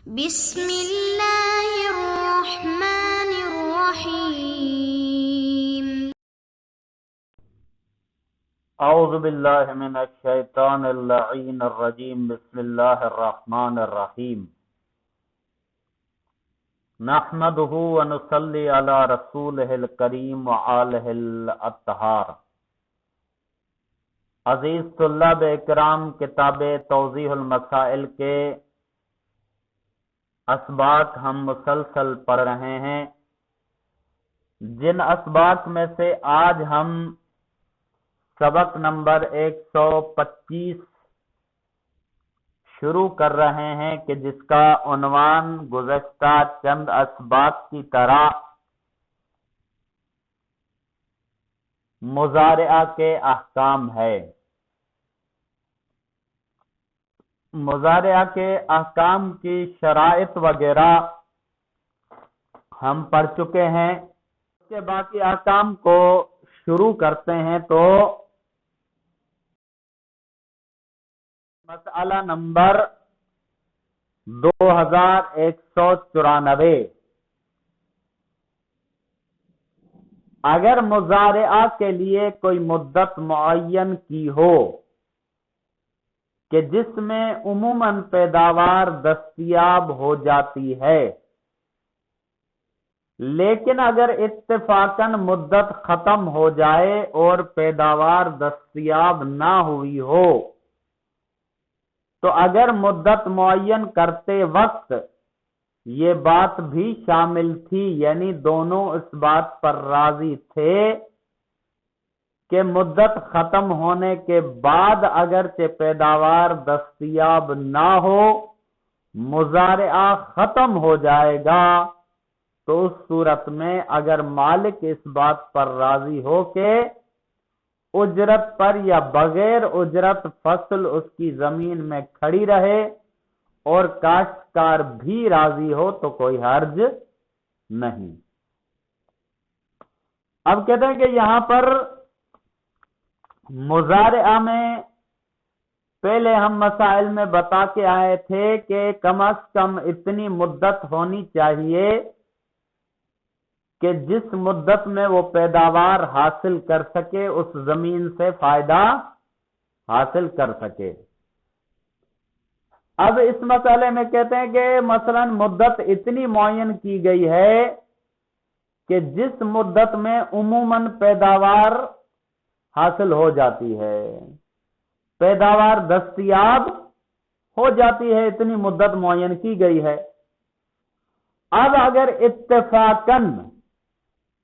بسم اللہ الرحمن الرحیم۔ اعوذ باللہ من الشیطان اللعین الرجیم، بسم اللہ الرحمن الرحیم۔ نحمده ونصلی علی رسولہ الکریم وآلہ الاطہار۔ عزیز طلاب اکرام، کتاب توضیح المسائل کے اسباق ہم مسلسل پڑھ رہے ہیں، جن اسباق میں سے آج ہم سبق نمبر 125 شروع کر رہے ہیں کہ جس کا عنوان گزشتہ چند اسباق کی طرح مضارعہ کے احکام ہے۔ مضارعہ کے احکام کی شرائط وغیرہ ہم پڑھ چکے ہیں، اس کے باقی احکام کو شروع کرتے ہیں۔ تو مسئلہ نمبر 2194، اگر مضارعہ کے لیے کوئی مدت معین کی ہو کہ جس میں عموماً پیداوار دستیاب ہو جاتی ہے، لیکن اگر اتفاقاً مدت ختم ہو جائے اور پیداوار دستیاب نہ ہوئی ہو، تو اگر مدت معین کرتے وقت یہ بات بھی شامل تھی، یعنی دونوں اس بات پر راضی تھے کہ مدت ختم ہونے کے بعد اگرچہ پیداوار دستیاب نہ ہو، مضارعہ ختم ہو جائے گا، تو اس صورت میں اگر مالک اس بات پر راضی ہو کہ اجرت پر یا بغیر اجرت فصل اس کی زمین میں کھڑی رہے اور کاشتکار بھی راضی ہو تو کوئی حرج نہیں۔ اب کہتے ہیں کہ یہاں پر مضارعہ میں پہلے ہم مسائل میں بتا کے آئے تھے کہ کم از کم اتنی مدت ہونی چاہیے کہ جس مدت میں وہ پیداوار حاصل کر سکے، اس زمین سے فائدہ حاصل کر سکے۔ اب اس مسئلے میں کہتے ہیں کہ مثلا مدت اتنی معین کی گئی ہے کہ جس مدت میں عموماً پیداوار حاصل ہو جاتی ہے، پیداوار دستیاب ہو جاتی ہے، اتنی مدت معین کی گئی ہے۔ اب اگر اتفاقاً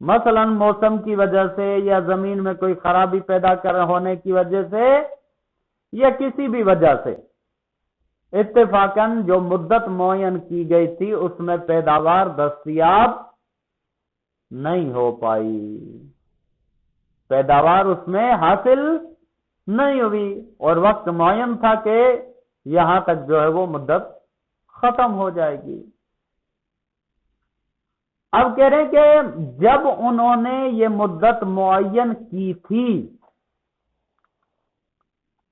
مثلا موسم کی وجہ سے یا زمین میں کوئی خرابی پیدا ہونے کی وجہ سے یا کسی بھی وجہ سے اتفاقاً جو مدت معین کی گئی تھی اس میں پیداوار دستیاب نہیں ہو پائی، پیداوار اس میں حاصل نہیں ہوئی اور وقت معین تھا کہ یہاں تک جو ہے وہ مدت ختم ہو جائے گی۔ اب کہہ رہے ہیں کہ جب انہوں نے یہ مدت معین کی تھی،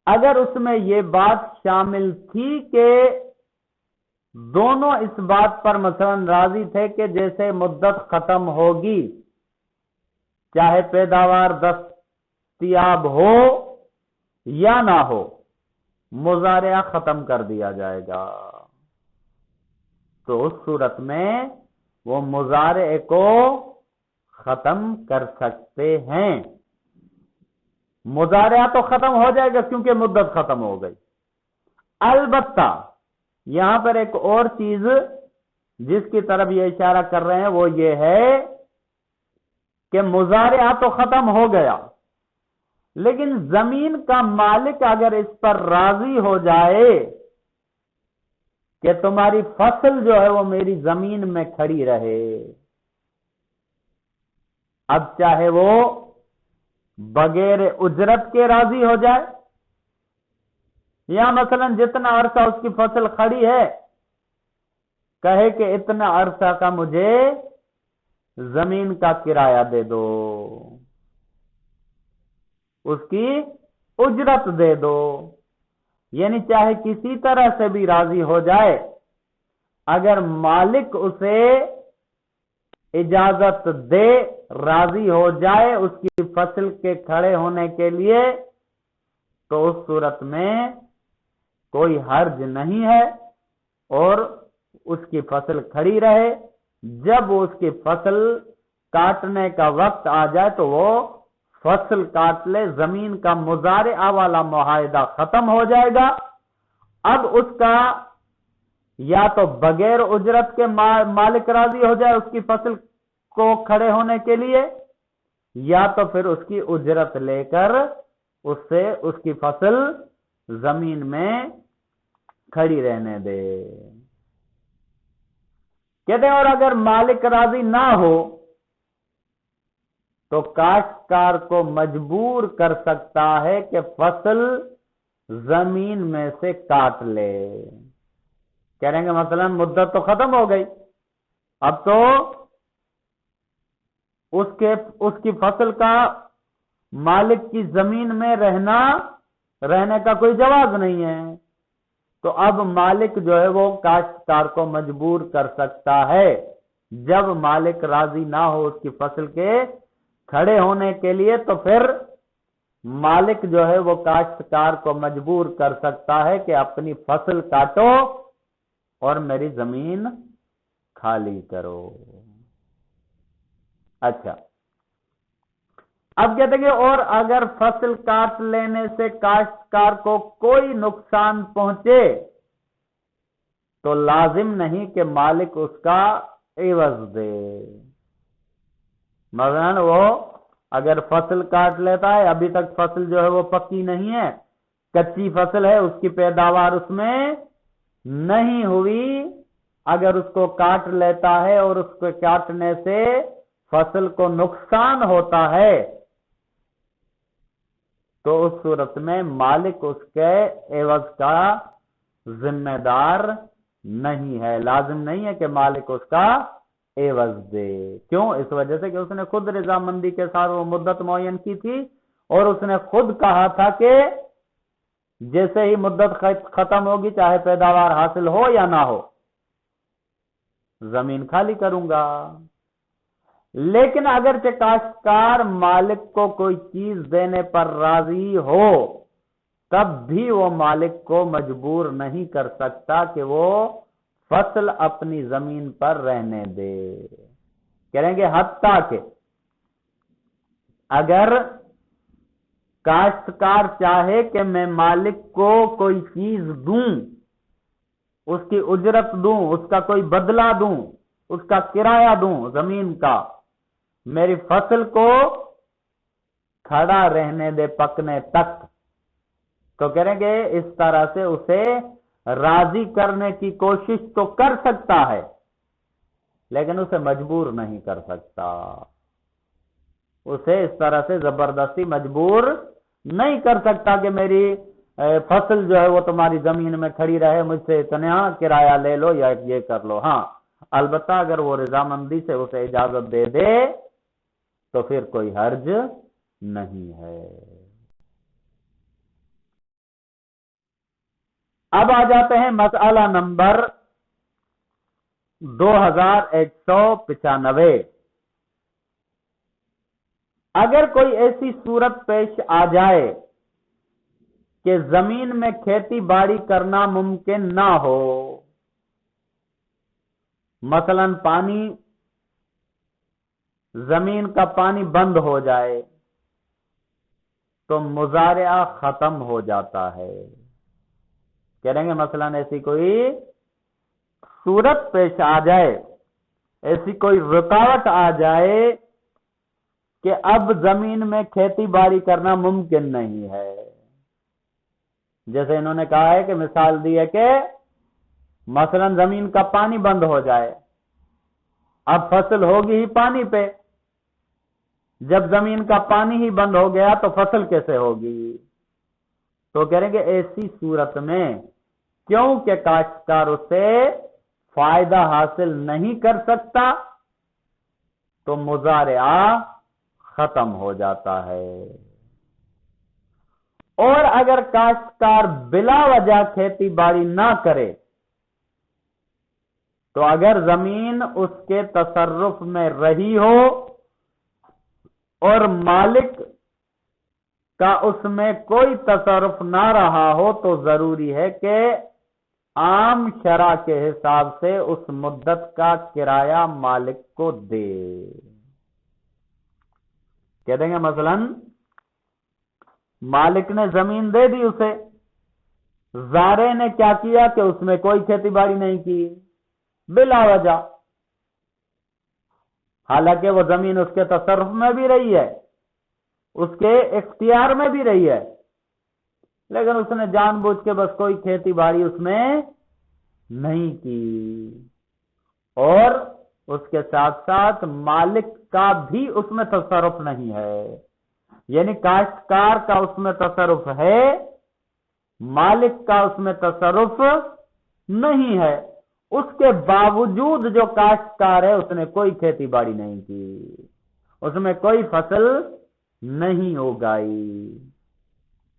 اگر اس میں یہ بات شامل تھی کہ دونوں اس بات پر مثلا راضی تھے کہ جیسے مدت ختم ہوگی چاہے پیداوار دستیاب ہو یا نہ ہو، مضارعہ ختم کر دیا جائے گا، تو اس صورت میں وہ مضارعے کو ختم کر سکتے ہیں۔ مضارعہ تو ختم ہو جائے گا کیونکہ مدت ختم ہو گئی۔ البتہ یہاں پر ایک اور چیز جس کی طرف یہ اشارہ کر رہے ہیں وہ یہ ہے کہ مضارعہ تو ختم ہو گیا، لیکن زمین کا مالک اگر اس پر راضی ہو جائے کہ تمہاری فصل جو ہے وہ میری زمین میں کھڑی رہے، اب چاہے وہ بغیر اجرت کے راضی ہو جائے یا مثلا جتنا عرصہ اس کی فصل کھڑی ہے کہے کہ اتنا عرصہ کا مجھے زمین کا کرایہ دے دو، اس کی اجرت دے دو، یعنی چاہے کسی طرح سے بھی راضی ہو جائے، اگر مالک اسے اجازت دے، راضی ہو جائے اس کی فصل کے کھڑے ہونے کے لیے، تو اس صورت میں کوئی حرج نہیں ہے اور اس کی فصل کھڑی رہے۔ جب اس کی فصل کاٹنے کا وقت آ جائے تو وہ فصل کاٹ لے، زمین کا مزارعہ والا معاہدہ ختم ہو جائے گا۔ اب اس کا یا تو بغیر اجرت کے مالک راضی ہو جائے اس کی فصل کو کھڑے ہونے کے لیے، یا تو پھر اس کی اجرت لے کر اس سے اس کی فصل زمین میں کھڑی رہنے دے۔ کہتے ہیں اور اگر مالک راضی نہ ہو تو کاشتکار کو مجبور کر سکتا ہے کہ فصل زمین میں سے کاٹ لے۔ کہہ رہے ہیں کہ مثلا مدت تو ختم ہو گئی، اب تو اس کی فصل کا مالک کی زمین میں رہنے کا کوئی جواز نہیں ہے، تو اب مالک جو ہے وہ کاشتکار کو مجبور کر سکتا ہے، جب مالک راضی نہ ہو اس کی فصل کے کھڑے ہونے کے لیے تو پھر مالک جو ہے وہ کاشتکار کو مجبور کر سکتا ہے کہ اپنی فصل کاٹو اور میری زمین خالی کرو۔ اچھا، اب کہتے ہیں کہ اور اگر فصل کاٹ لینے سے کاشتکار کو کوئی نقصان پہنچے تو لازم نہیں کہ مالک اس کا عوض دے۔ مثلا وہ اگر فصل کاٹ لیتا ہے، ابھی تک فصل جو ہے وہ پکی نہیں ہے، کچی فصل ہے، اس کی پیداوار اس میں نہیں ہوئی، اگر اس کو کاٹ لیتا ہے اور اس کو کاٹنے سے فصل کو نقصان ہوتا ہے تو اس صورت میں مالک اس کے عوض کا ذمہ دار نہیں ہے، لازم نہیں ہے کہ مالک اس کا عوض دے۔ کیوں؟ اس وجہ سے کہ اس نے خود رضامندی کے ساتھ وہ مدت معین کی تھی اور اس نے خود کہا تھا کہ جیسے ہی مدت ختم ہوگی چاہے پیداوار حاصل ہو یا نہ ہو زمین خالی کروں گا۔ لیکن اگرچہ کاشتکار مالک کو کوئی چیز دینے پر راضی ہو تب بھی وہ مالک کو مجبور نہیں کر سکتا کہ وہ فصل اپنی زمین پر رہنے دے۔ کہیں گے حتیٰ کہ اگر کاشتکار چاہے کہ میں مالک کو کوئی چیز دوں، اس کی اجرت دوں، اس کا کوئی بدلہ دوں، اس کا کرایہ دوں زمین کا، میری فصل کو کھڑا رہنے دے پکنے تک، تو کہیں گے اس طرح سے اسے راضی کرنے کی کوشش تو کر سکتا ہے لیکن اسے مجبور نہیں کر سکتا، اسے اس طرح سے زبردستی مجبور نہیں کر سکتا کہ میری فصل جو ہے وہ تمہاری زمین میں کھڑی رہے، مجھ سے اتنا کرایہ لے لو یا یہ کر لو۔ ہاں البتہ اگر وہ رضامندی سے اسے اجازت دے دے تو پھر کوئی حرج نہیں ہے۔ اب آ جاتے ہیں مسئلہ نمبر 2195۔ اگر کوئی ایسی صورت پیش آ جائے کہ زمین میں کھیتی باڑی کرنا ممکن نہ ہو، مثلا زمین کا پانی بند ہو جائے تو مزارعہ ختم ہو جاتا ہے۔ کہہ رہیں گے مثلا ایسی کوئی صورت پیش آ جائے، ایسی کوئی رکاوٹ آ جائے کہ اب زمین میں کھیتی باڑی کرنا ممکن نہیں ہے، جیسے انہوں نے کہا ہے کہ مثال دی ہے کہ مثلا زمین کا پانی بند ہو جائے، اب فصل ہوگی ہی پانی پہ، جب زمین کا پانی ہی بند ہو گیا تو فصل کیسے ہوگی؟ تو کہیں گے ایسی صورت میں کیونکہ کاشتکار اس سے فائدہ حاصل نہیں کر سکتا تو مزارعہ ختم ہو جاتا ہے۔ اور اگر کاشتکار بلا وجہ کھیتی باڑی نہ کرے تو اگر زمین اس کے تصرف میں رہی ہو اور مالک کا اس میں کوئی تصرف نہ رہا ہو تو ضروری ہے کہ عام شرع کے حساب سے اس مدت کا کرایہ مالک کو دے. کہہ دیں گے مثلا مالک نے زمین دے دی اسے، زارع نے کیا کیا کہ اس میں کوئی کھیتی باڑی نہیں کی بلا وجہ، حالانکہ وہ زمین اس کے تصرف میں بھی رہی ہے، اس کے اختیار میں بھی رہی ہے، لیکن اس نے جان بوجھ کے بس کوئی کھیتی باڑی اس میں نہیں کی، اور اس کے ساتھ ساتھ مالک کا بھی اس میں تصرف نہیں ہے. یعنی کاشتکار کا اس میں تصرف ہے، مالک کا اس میں تصرف نہیں ہے، اس کے باوجود جو کاشتکار ہے اس نے کوئی کھیتی باڑی نہیں کی، اس میں کوئی فصل نہیں اگائی.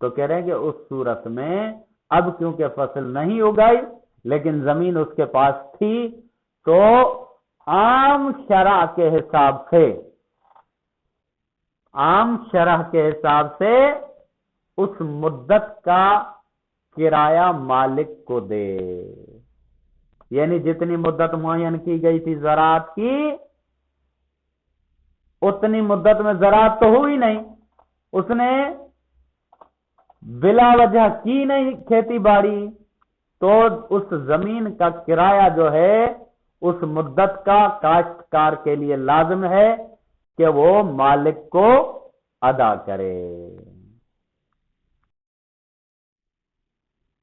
تو کہہ رہے ہیں کہ اس صورت میں اب کیونکہ فصل نہیں اگائی لیکن زمین اس کے پاس تھی، تو عام شرع کے حساب سے اس مدت کا کرایہ مالک کو دے. یعنی جتنی مدت معین کی گئی تھی زراعت کی، اتنی مدت میں زراعت تو ہوئی نہیں، اس نے بلا وجہ کی نہیں کھیتی باڑی، تو اس زمین کا کرایہ جو ہے اس مدت کا کاشتکار کے لیے لازم ہے کہ وہ مالک کو ادا کرے.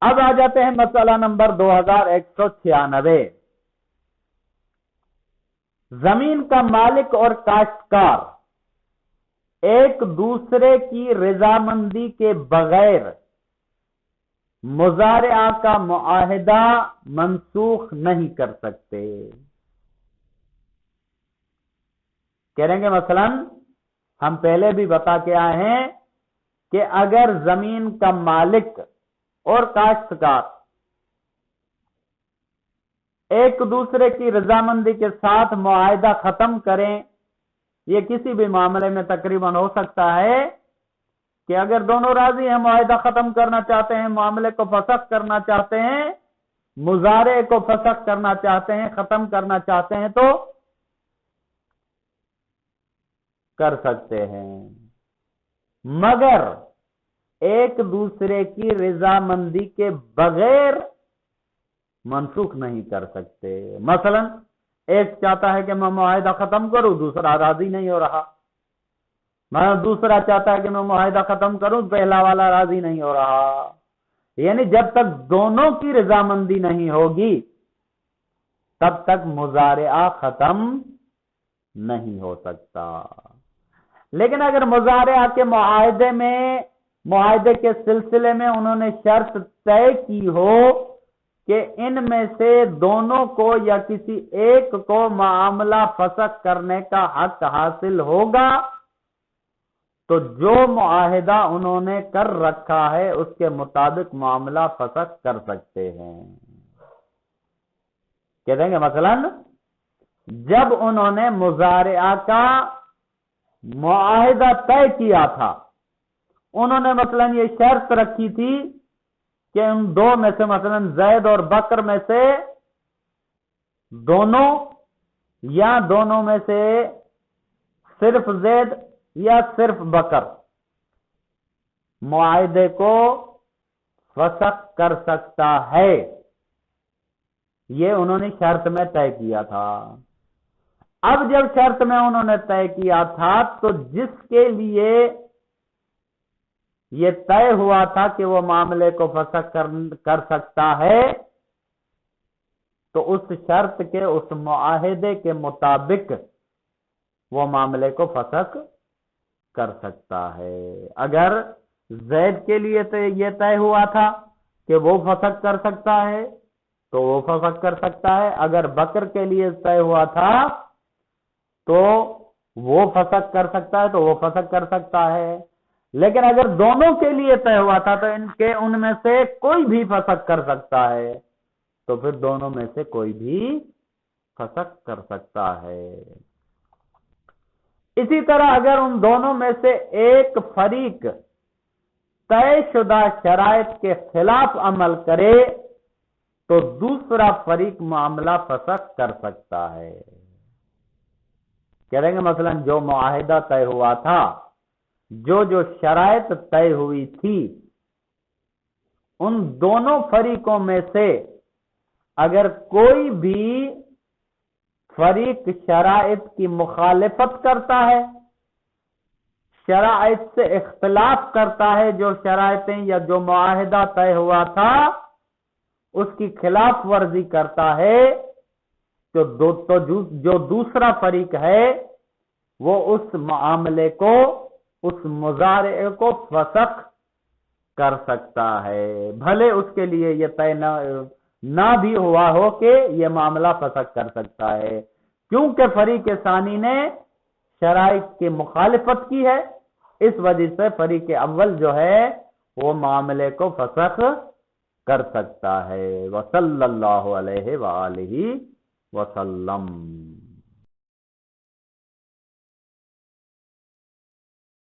اب آ جاتے ہیں مسئلہ نمبر 2196. زمین کا مالک اور کاشتکار ایک دوسرے کی رضامندی کے بغیر مزارعہ کا معاہدہ منسوخ نہیں کر سکتے. کہہ رہیں گے مثلا ہم پہلے بھی بتا کے آئے ہیں کہ اگر زمین کا مالک اور کاشتکار ایک دوسرے کی رضامندی کے ساتھ معاہدہ ختم کریں، یہ کسی بھی معاملے میں تقریباً ہو سکتا ہے کہ اگر دونوں راضی ہیں، معاہدہ ختم کرنا چاہتے ہیں، معاملے کو فسخ کرنا چاہتے ہیں، مزارع کو فسخ کرنا چاہتے ہیں، ختم کرنا چاہتے ہیں تو کر سکتے ہیں، مگر ایک دوسرے کی رضامندی کے بغیر منسوخ نہیں کر سکتے. مثلا ایک چاہتا ہے کہ میں معاہدہ ختم کروں، دوسرا راضی نہیں ہو رہا، دوسرا چاہتا ہے کہ میں معاہدہ ختم کروں، پہلا والا راضی نہیں ہو رہا. یعنی جب تک دونوں کی رضامندی نہیں ہوگی تب تک مزارعہ ختم نہیں ہو سکتا. لیکن اگر مزارعہ کے معاہدے کے سلسلے میں انہوں نے شرط طے کی ہو کہ ان میں سے دونوں کو یا کسی ایک کو معاملہ فسخ کرنے کا حق حاصل ہوگا، تو جو معاہدہ انہوں نے کر رکھا ہے اس کے مطابق معاملہ فسخ کر سکتے ہیں. کہہ دیں گے مثلا جب انہوں نے مزارعہ کا معاہدہ طے کیا تھا، انہوں نے مثلا یہ شرط رکھی تھی کہ ان دو میں سے مثلا زید اور بکر میں سے دونوں، یا دونوں میں سے صرف زید یا صرف بکر معاہدے کو فسخ کر سکتا ہے، یہ انہوں نے شرط میں طے کیا تھا. اب جب شرط میں انہوں نے طے کیا تھا تو جس کے لیے یہ طے ہوا تھا کہ وہ معاملے کو فسخ کر سکتا ہے، تو اس شرط کے اس معاہدے کے مطابق وہ معاملے کو فسخ کر سکتا ہے. اگر زید کے لیے تو یہ طے ہوا تھا کہ وہ فسخ کر سکتا ہے تو وہ فسخ کر سکتا ہے، اگر بکر کے لیے طے ہوا تھا تو وہ فسخ کر سکتا ہے تو وہ فسخ کر سکتا ہے. لیکن اگر دونوں کے لیے طے ہوا تھا تو ان میں سے کوئی بھی فسخ کر سکتا ہے، تو پھر دونوں میں سے کوئی بھی فسخ کر سکتا ہے۔ اسی طرح اگر ان دونوں میں سے ایک فریق طے شدہ شرائط کے خلاف عمل کرے تو دوسرا فریق معاملہ فسخ کر سکتا ہے۔ کہہ رہے ہیں مثلا جو معاہدہ طے ہوا تھا، جو شرائط طے ہوئی تھی، ان دونوں فریقوں میں سے اگر کوئی بھی فریق شرائط کی مخالفت کرتا ہے، شرائط سے اختلاف کرتا ہے، جو شرائطیں یا جو معاہدہ طے ہوا تھا اس کی خلاف ورزی کرتا ہے، تو جو دوسرا فریق ہے وہ اس معاملے کو، اس مضارع کو فسخ کر سکتا ہے، بھلے اس کے لیے یہ طے نہ بھی ہوا ہو کہ یہ معاملہ فسخ کر سکتا ہے، کیونکہ فریق ثانی نے شرائط کی مخالفت کی ہے، اس وجہ سے فریق اول جو ہے وہ معاملے کو فسخ کر سکتا ہے۔ وصلی اللہ علیہ وآلہ وسلم۔